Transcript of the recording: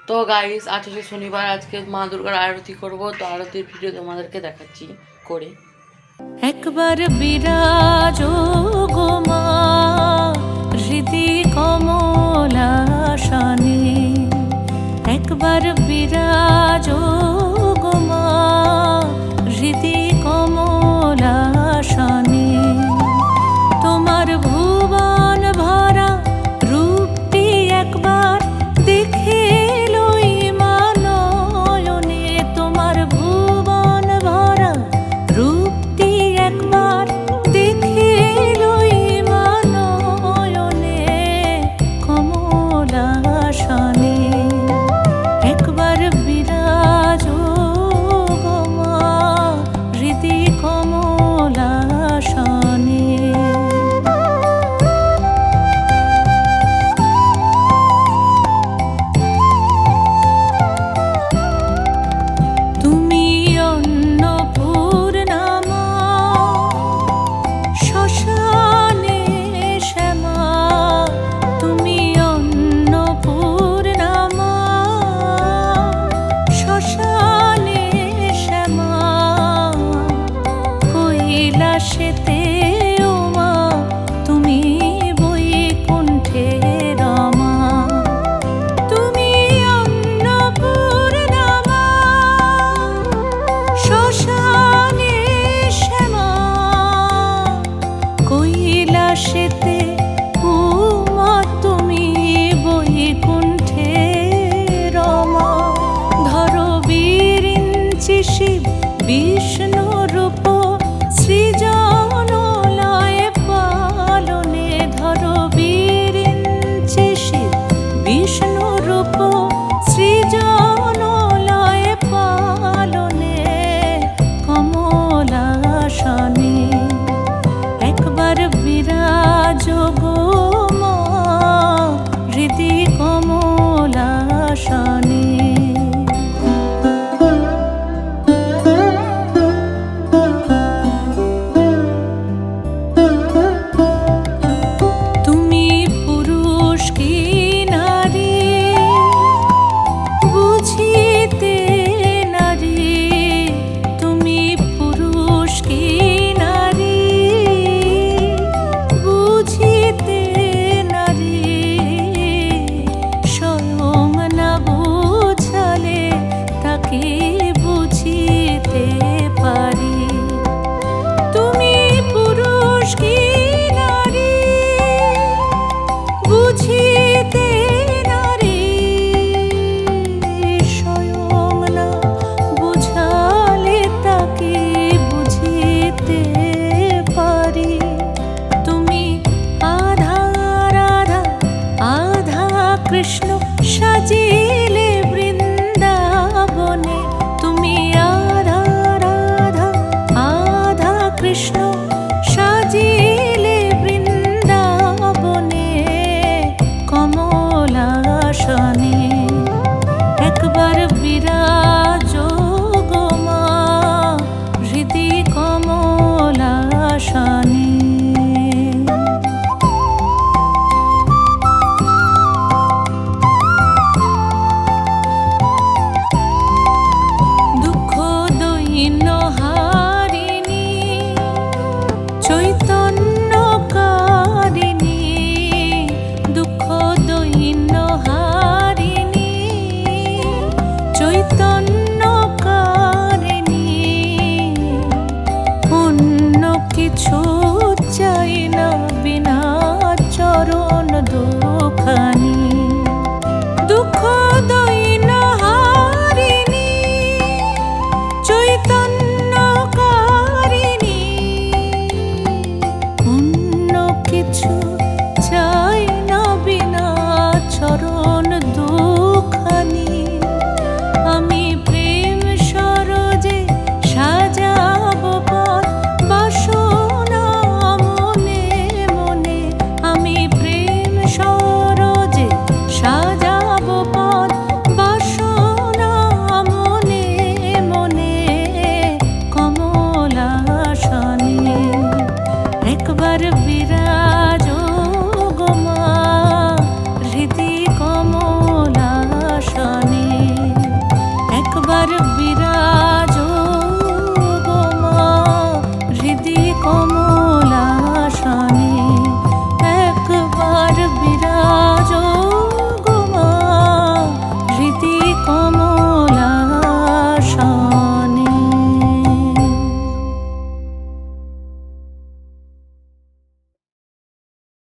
তো গাইস, আজ হচ্ছে শনিবার, আজকে মা দুর্গার আরতি করব। তো আরতির ভিডিও তোমাদেরকে দেখাচ্ছি করে। একবার বিরাজ গো মা হৃদি কমলাসনে, একবার বিরাজ গো মা হৃদি কমলাসনে। তোমার ভুবন ভরা রূপটি একবার দেখে লই মা নয়নে, তোমার ভুবন ভরা রূপটি একবার দেখে লই মা নয়নে কমলাসনে। একবার বিরাজ গো মা হৃদি কমলাসনে। তুমি অন্নপূর্ণা মা, শ্মশানে শ্যামা, তুমি অন্নপূর্ণা মা, শ্মশানে শ্যামা। কৈলাসেতে ও মা তুমি বৈকুণ্ঠে রমা, তুমি অন্নপূর্ণা মা, শ্মশানে শ্যামা। কৈলাসেতে ও মা তুমি বৈকুণ্ঠে রমা। ধরো বিরিঞ্চি শিব বিষ্ণু রূপ সৃজন লয় পালনে, ধরো বিরিঞ্চি শিব বিষ্ণু রূপ সৃজন লয় পালনে কমলাসনে। একবার বিরাজ গো মা হৃদি কমলাসনে। তুমি পুরুষ কি নারী বুঝিতে নারী, তুমি পুরুষ কি নারী বুঝিতে নারী। স্বয়ং না বুঝালে তাকে বুঝিতে পারি। তুমি পুরুষ কি নারী বুঝিতে নারী, স্বয়ং না বুঝালে তাকে বুঝিতে পারি। তুমি আধা রাধা আধা কৃষ্ণ সাজিয়ে